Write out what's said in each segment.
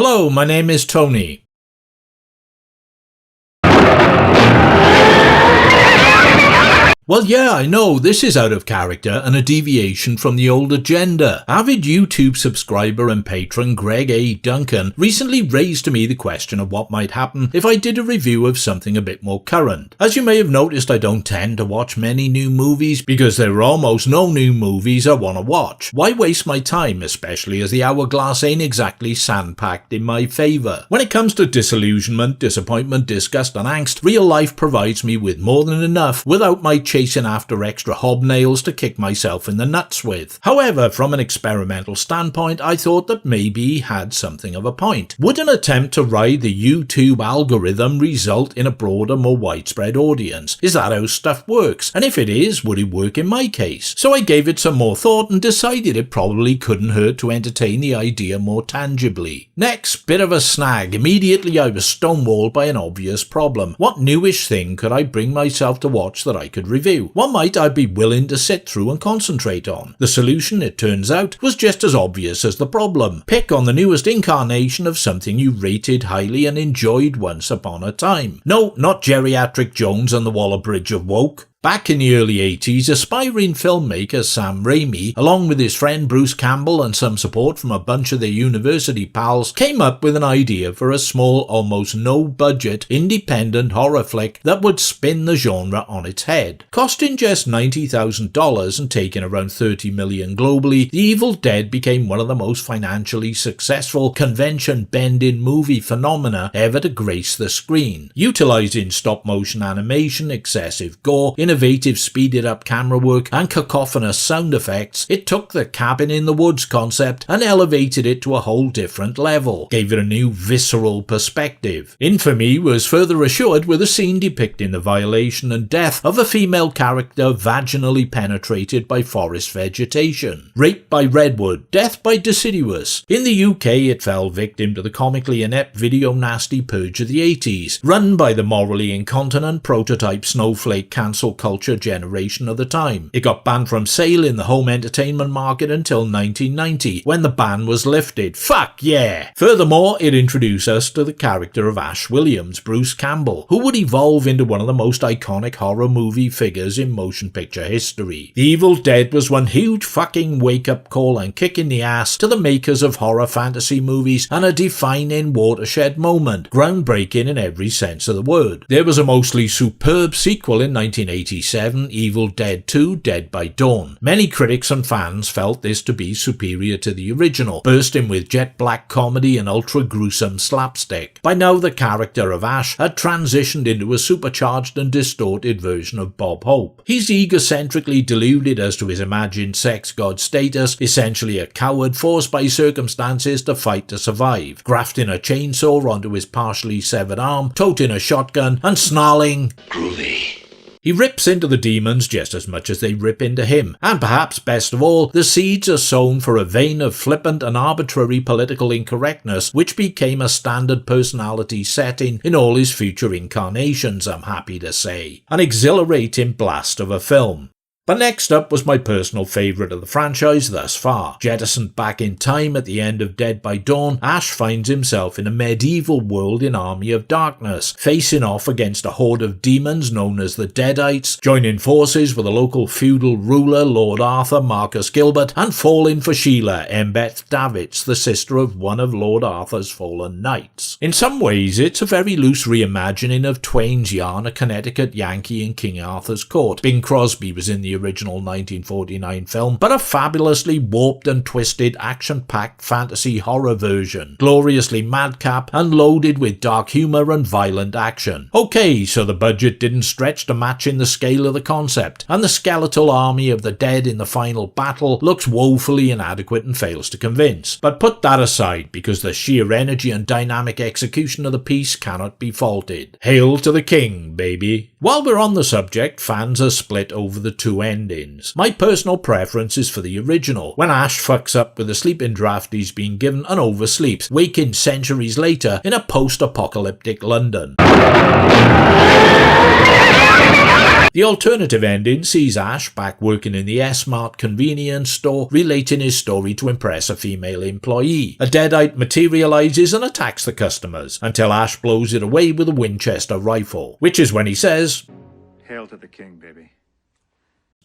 Hello, my name is Tony. Well, yeah, I know, this is out of character and a deviation from the old agenda. Avid YouTube subscriber and patron Greg A. Duncan recently raised to me the question of what might happen if I did a review of something a bit more current. As you may have noticed, I don't tend to watch many new movies because there are almost no new movies I want to watch. Why waste my time, especially as the hourglass ain't exactly sand-packed in my favour? When it comes to disillusionment, disappointment, disgust and angst, real life provides me with more than enough without my chasing after extra hobnails to kick myself in the nuts with. However, from an experimental standpoint, I thought that maybe he had something of a point. Would an attempt to ride the YouTube algorithm result in a broader, more widespread audience? Is that how stuff works? And if it is, would it work in my case? So I gave it some more thought and decided it probably couldn't hurt to entertain the idea more tangibly. Next, bit of a snag. Immediately I was stonewalled by an obvious problem. What newish thing could I bring myself to watch that I could review? What might I be willing to sit through and concentrate on? The solution, it turns out, was just as obvious as the problem. Pick on the newest incarnation of something you rated highly and enjoyed once upon a time. No, not Geriatric Jones and the Waller Bridge of Woke. Back in the early 80s, aspiring filmmaker Sam Raimi, along with his friend Bruce Campbell and some support from a bunch of their university pals, came up with an idea for a small, almost no-budget, independent horror flick that would spin the genre on its head. Costing just $90,000 and taking around $30 million globally, The Evil Dead became one of the most financially successful, convention-bending movie phenomena ever to grace the screen. Utilizing stop-motion animation, excessive gore, innovative speeded-up camera work and cacophonous sound effects, it took the cabin in the woods concept and elevated it to a whole different level, gave it a new visceral perspective. Infamy was further assured with a scene depicting the violation and death of a female character vaginally penetrated by forest vegetation, raped by redwood, death by deciduous. In the UK, it fell victim to the comically inept video nasty purge of the 80s, run by the morally incontinent prototype snowflake cancel culture generation of the time. It got banned from sale in the home entertainment market until 1990, when the ban was lifted. Fuck yeah! Furthermore, it introduced us to the character of Ash Williams, Bruce Campbell, who would evolve into one of the most iconic horror movie figures in motion picture history. The Evil Dead was one huge fucking wake-up call and kick in the ass to the makers of horror fantasy movies and a defining watershed moment, groundbreaking in every sense of the word. There was a mostly superb sequel in 1987, Evil Dead 2 Dead by Dawn. Many critics and fans felt this to be superior to the original, bursting with jet black comedy and ultra gruesome slapstick. By now the character of Ash had transitioned into a supercharged and distorted version of Bob Hope. He's egocentrically deluded as to his imagined sex god status, essentially a coward forced by circumstances to fight to survive, grafting a chainsaw onto his partially severed arm, toting a shotgun and snarling, "Groovy." He rips into the demons just as much as they rip into him, and perhaps best of all, the seeds are sown for a vein of flippant and arbitrary political incorrectness which became a standard personality setting in all his future incarnations, I'm happy to say. An exhilarating blast of a film. But next up was my personal favourite of the franchise thus far. Jettisoned back in time at the end of Dead by Dawn, Ash finds himself in a medieval world in Army of Darkness, facing off against a horde of demons known as the Deadites, joining forces with a local feudal ruler, Lord Arthur Marcus Gilbert, and falling for Sheila, Embeth Davits, the sister of one of Lord Arthur's fallen knights. In some ways, it's a very loose reimagining of Twain's yarn, A Connecticut Yankee in King Arthur's Court. Bing Crosby was in the original 1949 film, but a fabulously warped and twisted action-packed fantasy horror version, gloriously madcap and loaded with dark humour and violent action. Okay, so the budget didn't stretch to match in the scale of the concept, and the skeletal army of the dead in the final battle looks woefully inadequate and fails to convince. But put that aside, because the sheer energy and dynamic execution of the piece cannot be faulted. Hail to the king, baby! While we're on the subject, fans are split over the two endings. My personal preference is for the original, when Ash fucks up with a sleeping draft he's been given and oversleeps, waking centuries later in a post-apocalyptic London. The alternative ending sees Ash back working in the S-Mart convenience store, relating his story to impress a female employee. A deadite materializes and attacks the customers, until Ash blows it away with a Winchester rifle, which is when he says, "Hail to the king, baby,"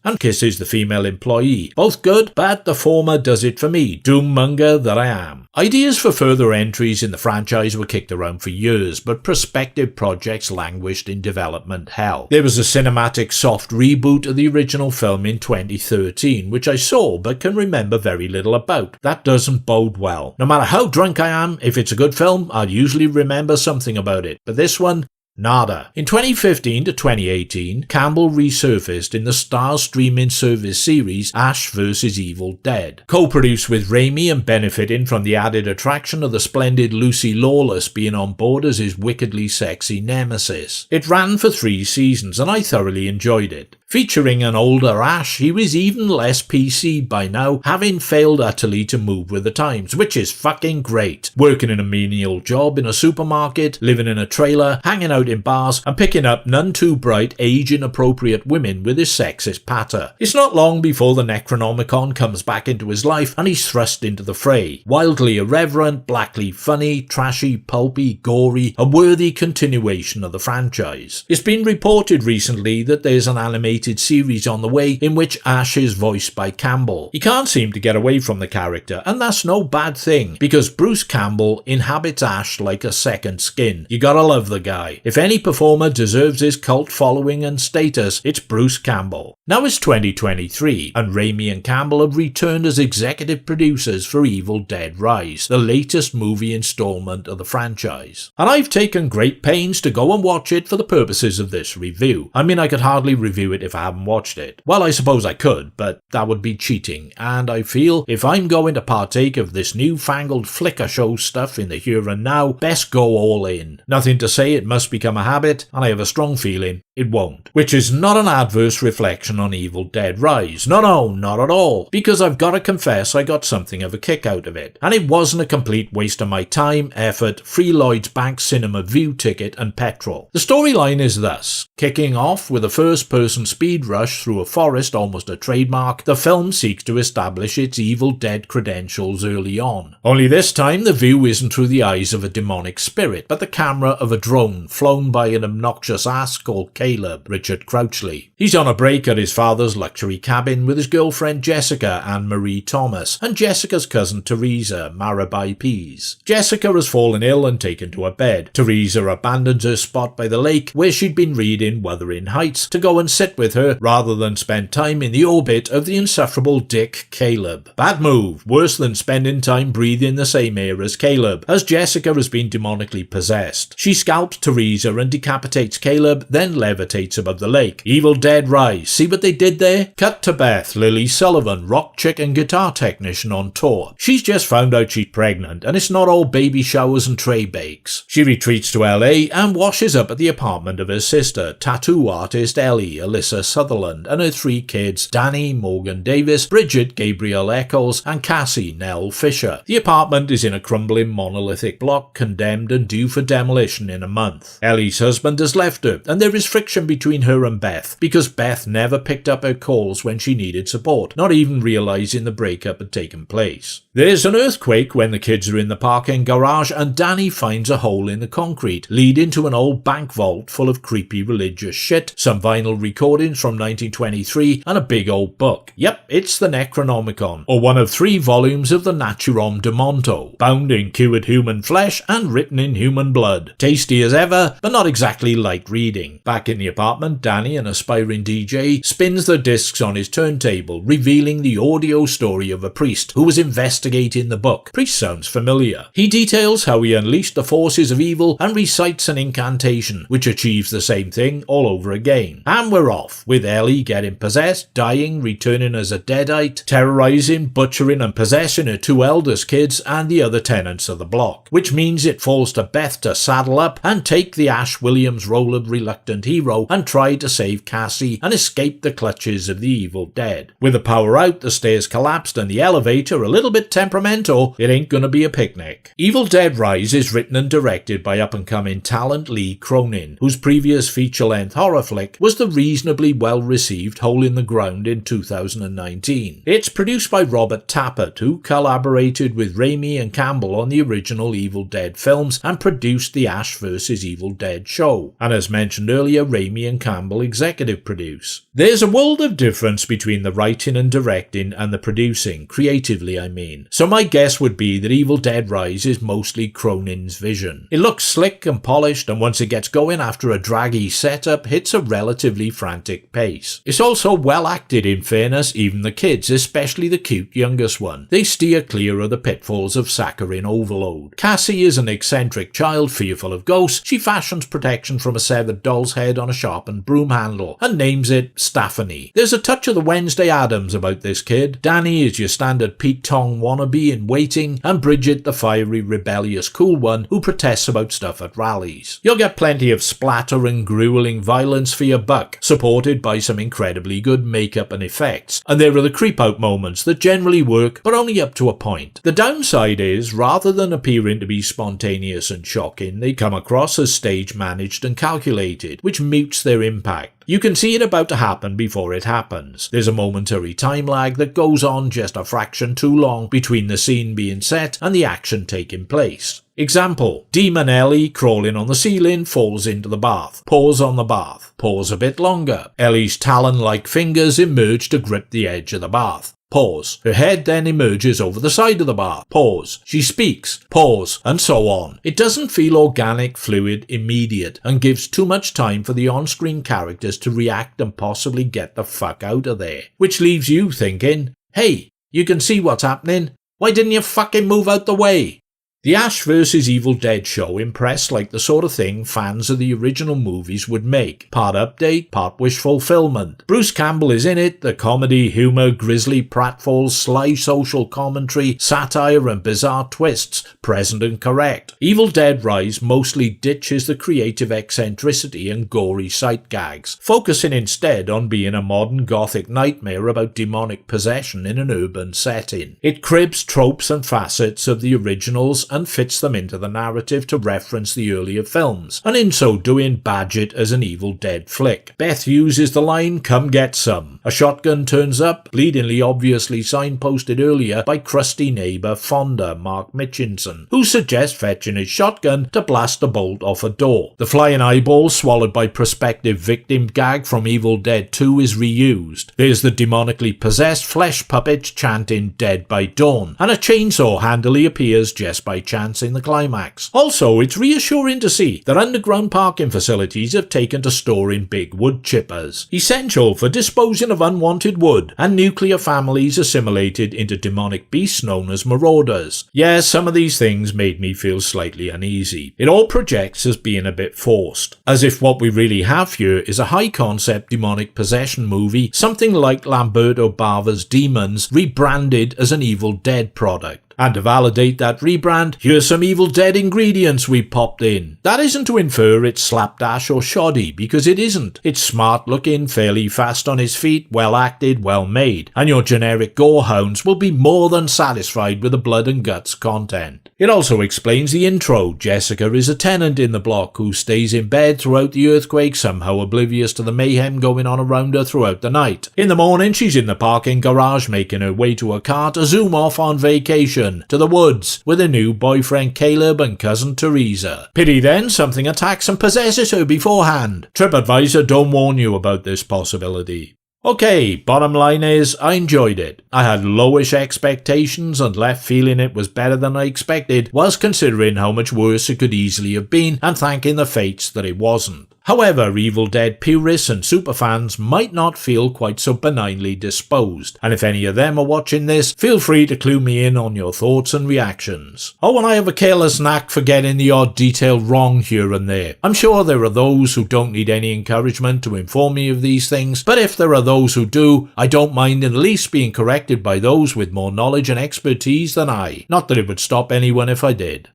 and kisses the female employee. Both good, but the former does it for me, doom-monger that I am. Ideas for further entries in the franchise were kicked around for years, but prospective projects languished in development hell. There was a cinematic soft reboot of the original film in 2013, which I saw but can remember very little about. That doesn't bode well. No matter how drunk I am, if it's a good film, I'll usually remember something about it, but this one, nada. In 2015 to 2018, Campbell resurfaced in the Star streaming service series Ash vs. Evil Dead. Co-produced with Raimi and benefiting from the added attraction of the splendid Lucy Lawless being on board as his wickedly sexy nemesis. It ran for 3 seasons and I thoroughly enjoyed it. Featuring an older Ash, he was even less PC by now, having failed utterly to move with the times, which is fucking great. Working in a menial job in a supermarket, living in a trailer, hanging out in bars, and picking up none too bright, age-inappropriate women with his sexist patter. It's not long before the Necronomicon comes back into his life and he's thrust into the fray. Wildly irreverent, blackly funny, trashy, pulpy, gory, a worthy continuation of the franchise. It's been reported recently that there's an animated series on the way in which Ash is voiced by Campbell. He can't seem to get away from the character, and that's no bad thing, because Bruce Campbell inhabits Ash like a second skin. You gotta love the guy. If any performer deserves his cult following and status, it's Bruce Campbell. Now it's 2023, and Raimi and Campbell have returned as executive producers for Evil Dead Rise, the latest movie installment of the franchise. And I've taken great pains to go and watch it for the purposes of this review. I mean, I could hardly review it if I haven't watched it. Well, I suppose I could, but that would be cheating, and I feel if I'm going to partake of this newfangled flicker show stuff in the here and now, best go all in. Nothing to say it must become a habit, and I have a strong feeling it won't. Which is not an adverse reflection on Evil Dead Rise. No, not at all. Because I've got to confess I got something of a kick out of it. And it wasn't a complete waste of my time, effort, free Lloyd's Bank cinema view ticket and petrol. The storyline is thus. Kicking off with a first-person speed rush through a forest, almost a trademark, the film seeks to establish its Evil Dead credentials early on. Only this time the view isn't through the eyes of a demonic spirit, but the camera of a drone flown by an obnoxious ass called Caleb, Richard Crouchley. He's on a break at his father's luxury cabin with his girlfriend Jessica and Marie Thomas, and Jessica's cousin Teresa, Marabai Pease. Jessica has fallen ill and taken to her bed. Teresa abandons her spot by the lake where she'd been reading Wuthering Heights to go and sit with her rather than spend time in the orbit of the insufferable dick Caleb. Bad move, worse than spending time breathing the same air as Caleb, as Jessica has been demonically possessed. She scalps Teresa and decapitates Caleb, then levitates above the lake. Evil Dead Rise, see what they did there? Cut to Beth, Lily Sullivan, rock chick and guitar technician on tour. She's just found out she's pregnant, and it's not all baby showers and tray bakes. She retreats to LA and washes up at the apartment of her sister, tattoo artist Ellie Alyssa Sutherland, and her 3 kids, Danny, Morgan Davis, Bridget Gabriel Eccles, and Cassie Nell Fisher. The apartment is in a crumbling monolithic block, condemned and due for demolition in a month. Ellie's husband has left her, and there is friction between her and Beth, because Beth never picked up her calls when she needed support, not even realising the breakup had taken place. There's an earthquake when the kids are in the parking garage, and Danny finds a hole in the concrete, leading to an old bank vault full of creepy religious shit, some vinyl recordings from 1923, and a big old book. Yep, it's the Necronomicon, or one of 3 volumes of the Naturom de Monto, bound in cured human flesh and written in human blood. Tasty as ever, but not exactly light reading. Back in the apartment, Danny, an aspiring DJ, spins the discs on his turntable, revealing the audio story of a priest who was investigating the book. Priest sounds familiar. He details how he unleashed the forces of evil and recites an incantation, which achieves the same thing all over again. And we're off, with Ellie getting possessed, dying, returning as a deadite, terrorising, butchering and possessing her 2 eldest kids and the other tenants of the block. Which means it falls to Beth to saddle up and take the Ash Williams role of reluctant hero and try to save Cassie and escape the clutches of the Evil Dead. With the power out, the stairs collapsed and the elevator, a little bit temperamental, it ain't gonna be a picnic. Evil Dead Rise is written and directed by up-and-coming talent Lee Cronin, whose previous feature-length horror flick was the reasonably well-received Hole in the Ground in 2019. It's produced by Robert Tappert, who collaborated with Raimi and Campbell on the original Evil Dead films and produced the Ash vs. Evil Dead show. And as mentioned earlier, Raimi and Campbell executive produce. There's a world of difference between the writing and directing and the producing, creatively I mean. So my guess would be that Evil Dead Rise is mostly Cronin's vision. It looks slick and polished, and once it gets going after a draggy setup, hits a relatively frantic pace. It's also well acted in fairness, even the kids, especially the cute youngest one. They steer clear of the pitfalls of saccharine overload. Cassie is an eccentric child fearful of ghosts. She fashions protection from a severed doll's head on a sharpened broom handle and names it Staphany. There's a touch of the Wednesday Addams about this kid. Danny is your standard Pete Tong wannabe in waiting, and Bridget the fiery rebellious cool one who protests about stuff at rallies. You'll get plenty of splatter and grueling violence for your buck, supported by some incredibly good makeup and effects, and there are the creep out moments that generally work, but only up to a point. The downside is, rather than appearing to be spontaneous and shocking, they come across as stage managed and calculated, which mutes their impact. You can see it about to happen before it happens. There's a momentary time lag that goes on just a fraction too long between the scene being set and the action taking place. Example: Demon Ellie crawling on the ceiling falls into the bath. Pause on the bath. Pause a bit longer. Ellie's talon-like fingers emerge to grip the edge of the bath. Pause. Her head then emerges over the side of the bath. Pause. She speaks. Pause. And so on. It doesn't feel organic, fluid, immediate, and gives too much time for the on-screen characters to react and possibly get the fuck out of there. Which leaves you thinking, hey, you can see what's happening. Why didn't you fucking move out the way? The Ash vs. Evil Dead show impressed like the sort of thing fans of the original movies would make. Part update, part wish fulfillment. Bruce Campbell is in it, the comedy, humour, grisly pratfalls, sly social commentary, satire and bizarre twists, present and correct. Evil Dead Rise mostly ditches the creative eccentricity and gory sight gags, focusing instead on being a modern gothic nightmare about demonic possession in an urban setting. It cribs tropes and facets of the originals and fits them into the narrative to reference the earlier films, and in so doing badge it as an Evil Dead flick. Beth uses the line, "Come get some." A shotgun turns up, bleedingly obviously signposted earlier by crusty neighbour Fonda, Mark Mitchinson, who suggests fetching his shotgun to blast a bolt off a door. The flying eyeball swallowed by prospective victim gag from Evil Dead 2 is reused. There's the demonically possessed flesh puppets chanting "Dead by Dawn," and a chainsaw handily appears just by chance in the climax. Also, it's reassuring to see that underground parking facilities have taken to storing big wood chippers, essential for disposing of unwanted wood, and nuclear families assimilated into demonic beasts known as marauders. Yes, some of these things made me feel slightly uneasy. It all projects as being a bit forced, as if what we really have here is a high-concept demonic possession movie, something like Lamberto Bava's Demons, rebranded as an Evil Dead product. And to validate that rebrand, here's some Evil Dead ingredients we popped in. That isn't to infer it's slapdash or shoddy, because it isn't. It's smart looking, fairly fast on his feet, well acted, well made, and your generic gore hounds will be more than satisfied with the blood and guts content. It also explains the intro. Jessica is a tenant in the block who stays in bed throughout the earthquake, somehow oblivious to the mayhem going on around her throughout the night. In the morning, she's in the parking garage making her way to her car to zoom off on vacation to the woods with her new boyfriend Caleb and cousin Teresa. Pity then something attacks and possesses her beforehand. TripAdvisor don't warn you about this possibility. Okay, bottom line is, I enjoyed it. I had lowish expectations and left feeling it was better than I expected, whilst considering how much worse it could easily have been and thanking the fates that it wasn't. However, Evil Dead purists and superfans might not feel quite so benignly disposed, and if any of them are watching this, feel free to clue me in on your thoughts and reactions. Oh, and I have a careless knack for getting the odd detail wrong here and there. I'm sure there are those who don't need any encouragement to inform me of these things, but if there are those who do, I don't mind in the least being corrected by those with more knowledge and expertise than I. Not that it would stop anyone if I did.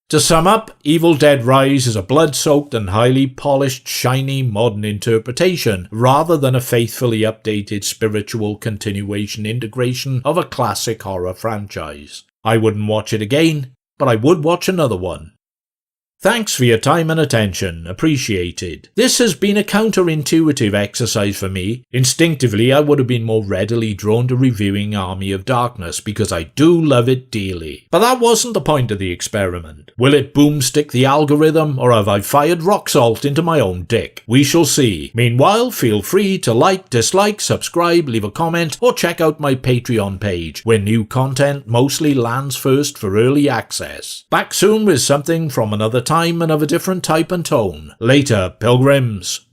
To sum up, Evil Dead Rise is a blood-soaked and highly polished, shiny, modern interpretation, rather than a faithfully updated spiritual continuation integration of a classic horror franchise. I wouldn't watch it again, but I would watch another one. Thanks for your time and attention, appreciated. This has been a counterintuitive exercise for me. Instinctively, I would have been more readily drawn to reviewing Army of Darkness because I do love it dearly. But that wasn't the point of the experiment. Will it boomstick the algorithm, or have I fired rock salt into my own dick? We shall see. Meanwhile, feel free to like, dislike, subscribe, leave a comment, or check out my Patreon page, where new content mostly lands first for early access. Back soon with something from another time and of a different type and tone. Later, pilgrims.